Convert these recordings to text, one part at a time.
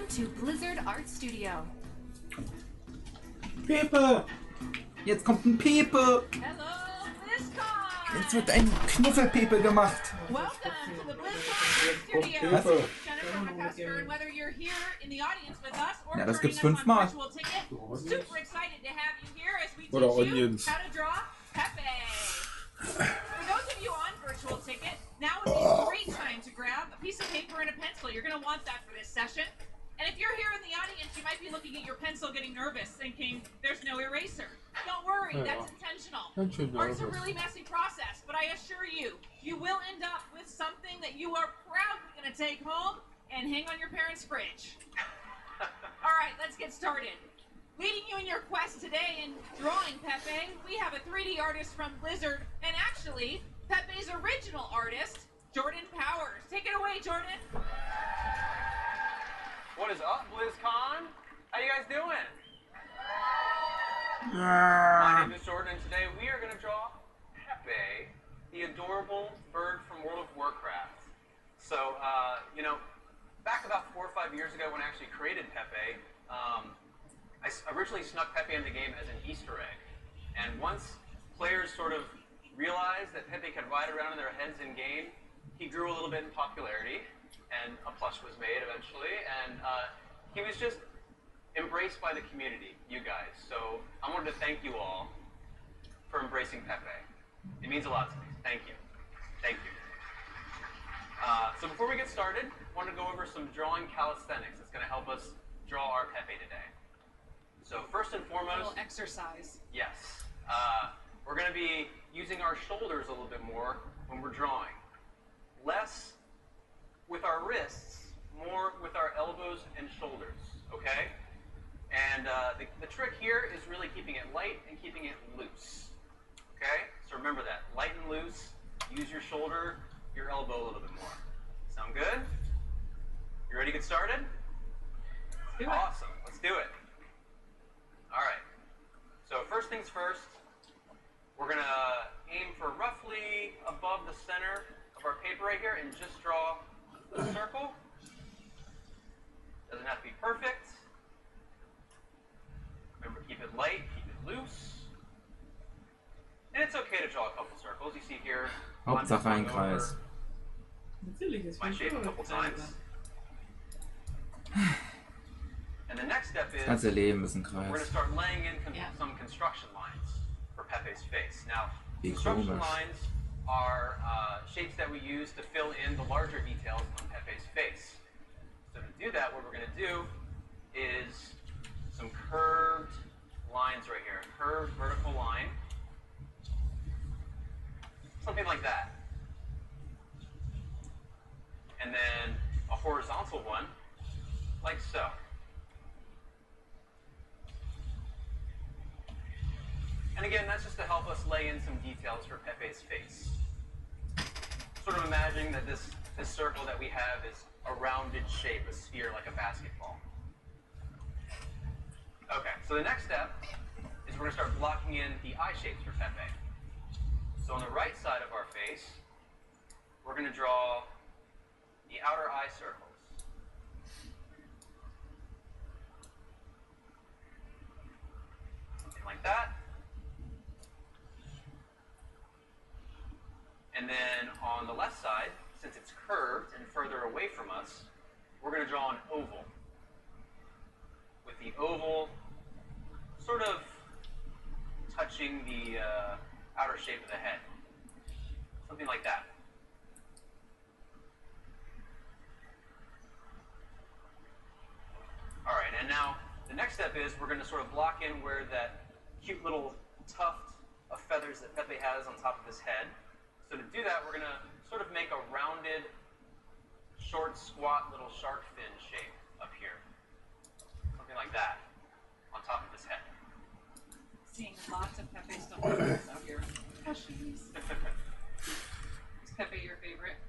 to Blizzard Art Studio. Pepe! Jetzt kommt ein Pepe! Hello, Blizzcon! Jetzt wird ein Knuffel-Pepe gemacht. Welcome to the Blizzcon Studio. Was? Jennifer McCusker, and whether you're here in the audience with us or Ja, das joining gibt's us on fünfmal. virtual ticket, super excited to have you here as we teach Oder you onions. how to draw Pepe. For those of you on virtual ticket, now would be a great time to grab a piece of paper and a pencil. You're going to want that for this session. And if you're here in the audience, you might be looking at your pencil getting nervous, thinking, there's no eraser. Don't worry, that's intentional. Art's a really messy process, but I assure you, you will end up with something that you are proudly going to take home and hang on your parents' fridge. All right, let's get started. Leading you in your quest today in drawing Pepe, we have a 3D artist from Blizzard, and actually, Pepe's original artist, Jordan Powers. Take it away, Jordan. What is up, BlizzCon? How you guys doing? My name is Jordan, and today we are going to draw Pepe, the adorable bird from World of Warcraft. So, you know, back about 4 or 5 years ago when I actually created Pepe, I originally snuck Pepe into the game as an Easter egg. And once players sort of realized that Pepe could ride around in their heads in game, he grew a little bit in popularity, and a plush was made eventually, and he was just embraced by the community, you guys. So I wanted to thank you all for embracing Pepe. It means a lot to me. Thank you. Thank you. So before we get started, I want to go over some drawing calisthenics that's going to help us draw our Pepe today. So first and A foremost, little exercise. yes, we're going to be using our shoulders a little bit more when we're drawing. Less with our wrists, more with our elbows and shoulders, okay? And the trick here is really keeping it light and keeping it loose, okay? So remember that, light and loose, use your shoulder, your elbow a little bit more. Sound good? You ready to get started? Do it. Awesome, let's do it. All right, so first things first, we're gonna aim for roughly above the center of our paper right here and just draw a circle. Doesn't have to be perfect. Remember, keep it light, keep it loose. And it's okay to draw a couple circles. You see here, Hauptsache ein I'm Kreis. Natürlich, ist my shape a couple times. And the next step is, Das ganze Leben ist ein we're going to Kreis. start laying in Yeah. some construction lines for Pepe's face. Now, Wie construction komisch. lines are shapes that we use to fill in the larger details on Pepe's face. So to do that, what we're going to do is some curved lines right here. A curved vertical line. Something like that. And then a horizontal one, like so. And again, that's just to help us lay in some details for Pepe's face. Sort of imagining that this circle that we have is a rounded shape, a sphere like a basketball. Okay, so the next step is we're going to start blocking in the eye shapes for Pepe. So on the right side of our face, we're going to draw the outer eye circles. Something like that. And then on the left side, since it's curved and further away from us, we're going to draw an oval. With the oval sort of touching the outer shape of the head. Something like that. All right, and now the next step is we're going to sort of block in where that cute little tuft of feathers that Pepe has on top of his head. So to do that, we're going to sort of make a rounded, short, squat little shark fin shape up here. Something like that on top of his head. Seeing lots of Pepe stuff out here. Plushies. Is Pepe your favorite?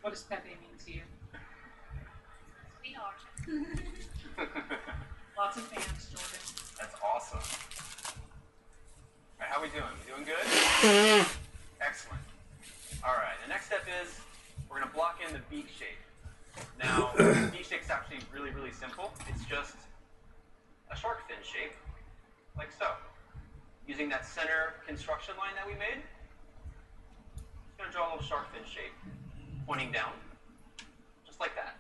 What does Pepe mean to you? Sweetheart. Lots of fans, Jordan. That's awesome. All right, how we doing? We doing good? Excellent. All right, the next step is we're going to block in the beak shape. Now, the V shape's actually really, really simple. It's just a shark fin shape, like so. Using that center construction line that we made, just going to draw a little shark fin shape, pointing down, just like that.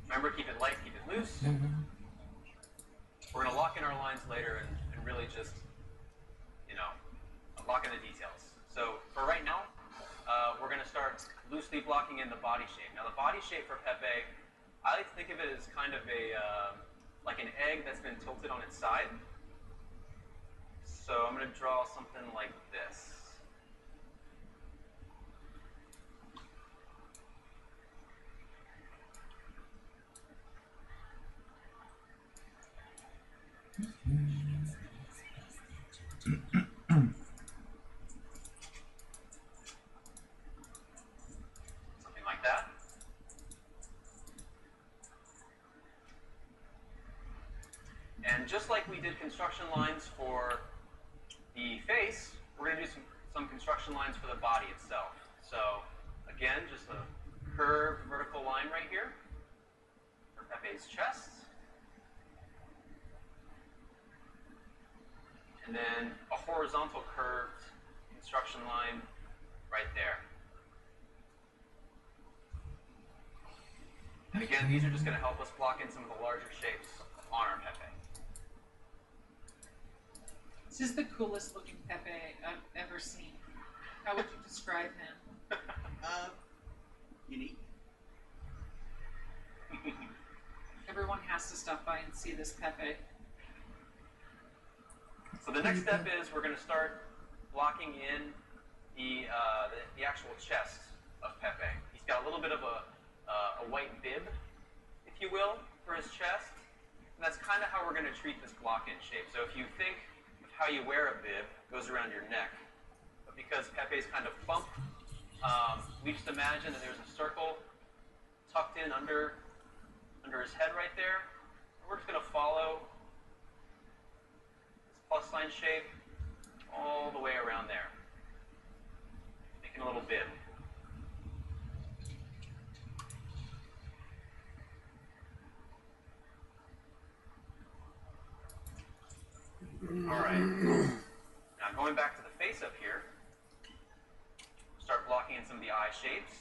Remember, keep it light, keep it loose. We're going to lock in our lines later and really just, you know, lock in the details. So for right now, we're going to start loosely blocking in the body shape. Now the body shape for Pepe, I like to think of it as kind of a, like an egg that's been tilted on its side. So I'm going to draw something like this. Something like that. And just like we did construction lines for the face, we're going to do some construction lines for the body itself. So again, just a curved vertical line right here for Pepe's chest. And then a horizontal curved construction line right there. And again, these are just going to help us block in some of the larger shapes on our Pepe. This is the coolest looking Pepe I've ever seen. How would you describe him? Unique. Everyone has to stop by and see this Pepe. So the next step is we're going to start blocking in the actual chest of Pepe. He's got a little bit of a white bib, if you will, for his chest. And that's kind of how we're going to treat this block-in shape. So if you think of how you wear a bib, it goes around your neck. But because Pepe's kind of plump, we just imagine that there's a circle tucked in under his head right there. And we're just going to follow plus sign shape all the way around there, making a little bib. All right. Now going back to the face up here, start blocking in some of the eye shapes.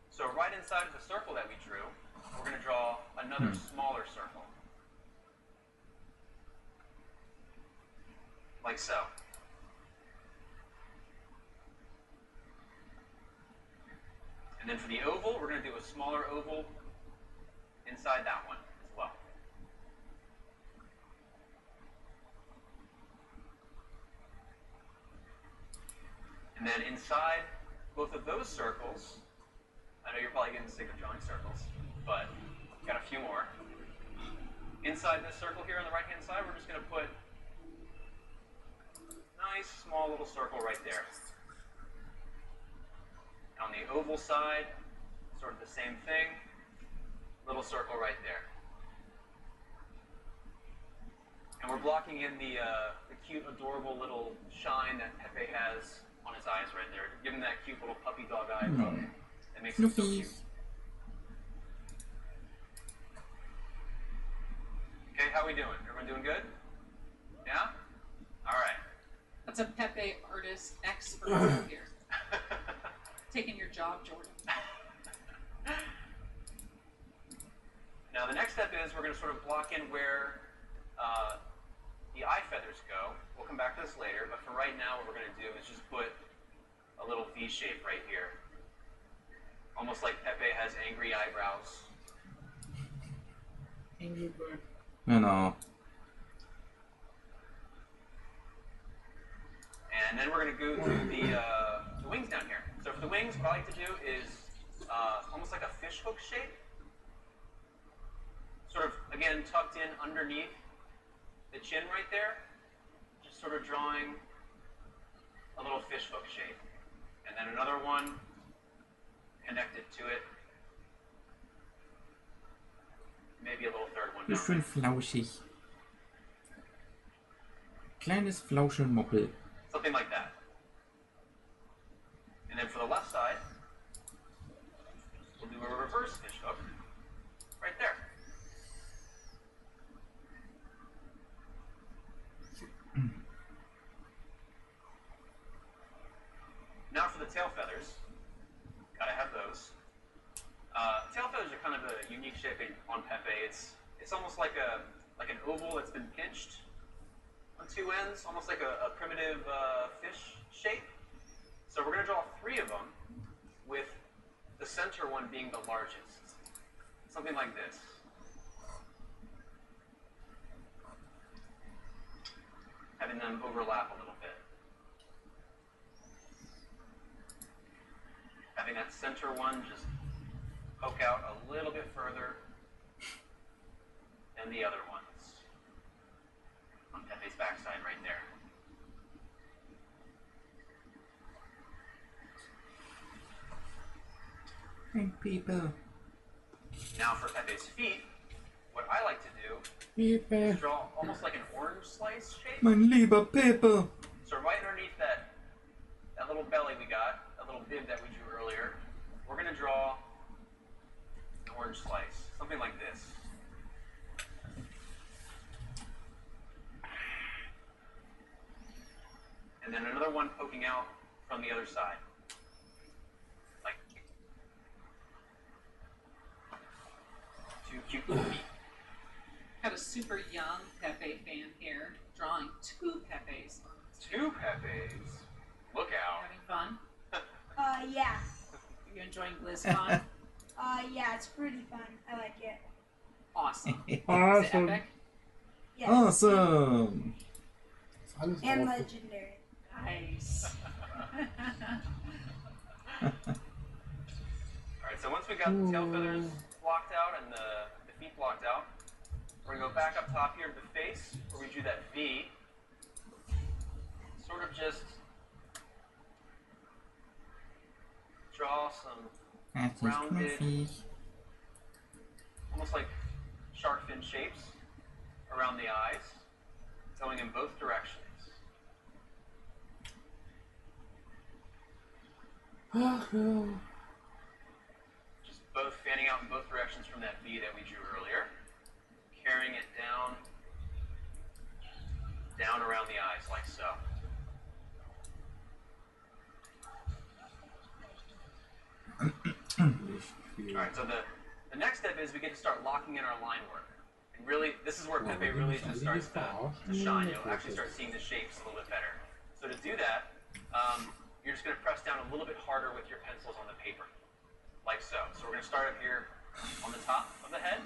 So right inside of the circle that we drew, we're going to draw another smaller circle. Like so. And then for the oval, we're going to do a smaller oval inside that one as well. And then inside both of those circles, I know you're probably getting sick of drawing circles, but got a few more. Inside this circle here on the right-hand side, we're just going to put nice small little circle right there. On the oval side, sort of the same thing, little circle right there. And we're blocking in the cute, adorable little shine that Pepe has on his eyes right there. Give him that cute little puppy dog eye look that makes him so cute. Okay, how we doing? Everyone doing good? Yeah? All right. That's a Pepe artist expert over here. Taking your job, Jordan. Now the next step is we're going to sort of block in where the eye feathers go. We'll come back to this later, but for right now what we're going to do is just put a little V shape right here. Almost like Pepe has angry eyebrows. Angry bird. Genau. And then we're going to go to the wings down here. So for the wings, what I like to do is almost like a fish hook shape. Sort of, again, tucked in underneath the chin right there. Just sort of drawing a little fish hook shape. And then another one connected to it. Maybe a little third one. Ist schön flauschig. Kleines Flauschelmoppel. Something like that. And then for the left side, we'll do a reverse fish hook right there. Now for the tail feathers, gotta have those. Tail feathers are kind of a unique shape on Pepe. It's almost like an oval that's been pinched on two ends, almost like a primitive fish shape. So we're gonna draw 3 of them, with the center one being the largest. Something like this. Having them overlap a little bit. Having that center one just poke out a little bit further than the other ones. On Pepe's backside right there. Hey, people. Now for Pepe's feet, what I like to do is Pepe. draw almost like an orange slice shape. Mein lieber Pepe. So right underneath that little belly we got, that little bib that we drew earlier, we're going to draw an orange slice, something like this. And then another one poking out from the other side. Like 2 cute little feet. Got a super young Pepe fan here, drawing 2 Pepes. 2 Pepes. Look out. Having fun? Yeah. Are you enjoying BlizzCon? Yeah, it's pretty fun. I like it. Awesome. Is it Awesome. epic? Yes. Awesome. Alles And awesome. legendary. Nice. Alright, so once we got the tail feathers blocked out and the feet blocked out, we're going to go back up top here to the face, where we drew that V. Sort of just draw some That's rounded, fish. almost like shark fin shapes around the eyes, going in both directions. Just both fanning out in both directions from that V that we drew earlier, carrying it down around the eyes like so. Alright, so the next step is we get to start locking in our line work. And really, this is where Pepe really just starts to shine. You'll actually start seeing the shapes a little bit better. So to do that, you're just going to press down a little bit harder with your pencils on the paper, like so. So we're going to start up here on the top of the head,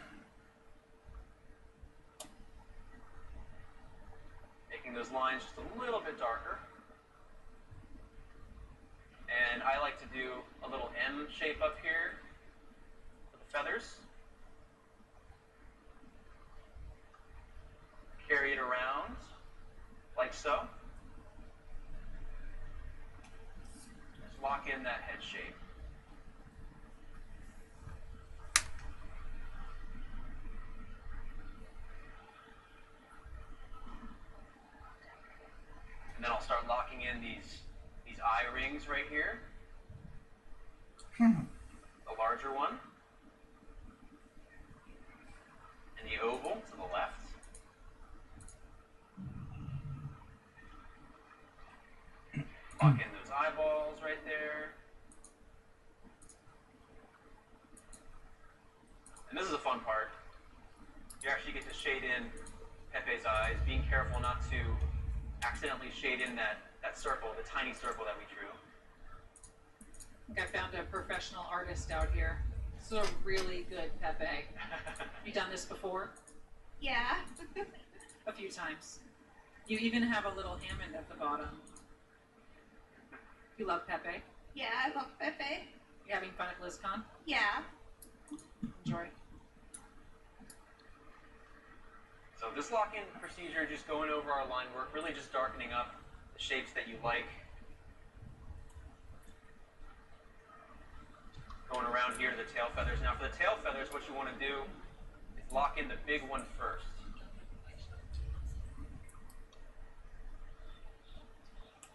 making those lines just a little bit darker. And I like to do a little M shape up here for the feathers. Carry it around, like so. Just lock in that head shape. And then I'll start locking in these eye rings right here. The larger one. And the oval to the left. Lock in those eyeballs right there. And this is a fun part. You actually get to shade in Pepe's eyes, being careful not to accidentally shade in that circle, the tiny circle that we drew. I think I found a professional artist out here. This is a really good Pepe. You done this before? Yeah. A few times. You even have a little Hammond at the bottom. You love Pepe? Yeah, I love Pepe. You having fun at BlizzCon? Yeah. Enjoy. So this lock-in procedure, just going over our line work, really just darkening up the shapes that you like. Going around here to the tail feathers. Now for the tail feathers, what you want to do is lock in the big one first.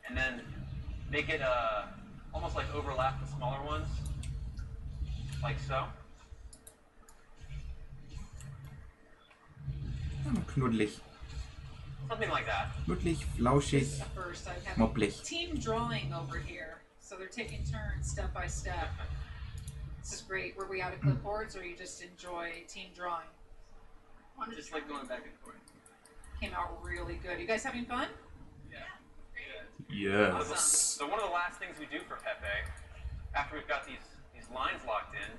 And then make it almost almost like overlap the smaller ones, like so. Knuddelig. Something like that. Knuddelig, flauschig, First, I have mopplig. team drawing over here, so they're taking turns step by step. This is great. Were we out of clipboards, or you just enjoy team drawing? Just like going back and forth. Came out really good. You guys having fun? Yes. Awesome. So one of the last things we do for Pepe, after we've got these lines locked in,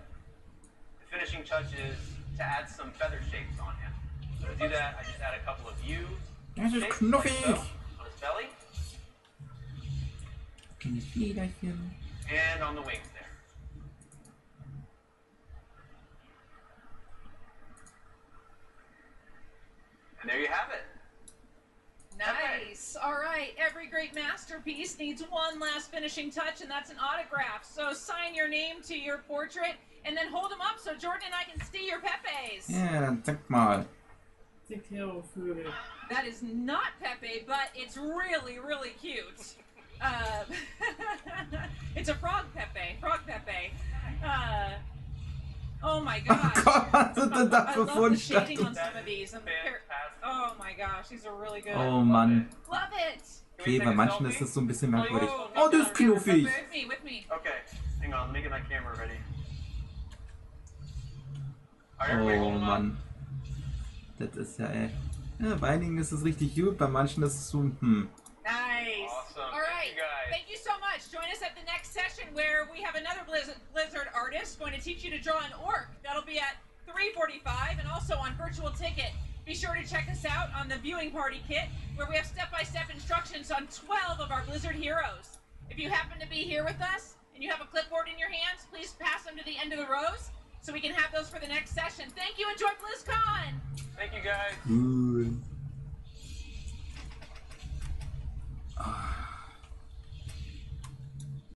the finishing touch is to add some feather shapes on him. So to do that, I just add a couple of U Das ist shapes, knuffig. like so, on his belly, Kleines Fliederchen. and on the wings there. And there you have it. Nice. All right. Every great masterpiece needs one last finishing touch, and that's an autograph. So sign your name to your portrait, and then hold them up so Jordan and I can see your Pepes. Ja, zeig mal. Vögel. That is not Pepe, but it's really, really cute. It's a frog Pepe. Frog Pepe. Oh my gosh. Gott, was sind denn da I für love the shading on Fundstücke? some of these. And Fantastic. oh my gosh, these are really good. Oh Mann. Love it. Can we Okay, take bei a manchen selfie? ist das so ein bisschen merkwürdig. Oh, Oh, das ist knuffig. With me, with me. Okay, hang on, let me get my camera ready. All right, everybody, Oh hold 'em up. Mann. Das ist ja, ey. Ja, bei einigen ist es richtig gut, bei manchen ist es so, Nice. Awesome. All right. Thank you guys. Thank you so much. Join us at the next session where we have another Blizzard artist going to teach you to draw an orc. That'll be at 3:45 and also on virtual ticket. Be sure to check us out on the viewing party kit where we have step-by-step instructions on 12 of our Blizzard heroes. If you happen to be here with us and you have a clipboard in your hands, please pass them to the end of the rows so we can have those for the next session. Thank you. Enjoy BlizzCon. Thank you guys. Cool.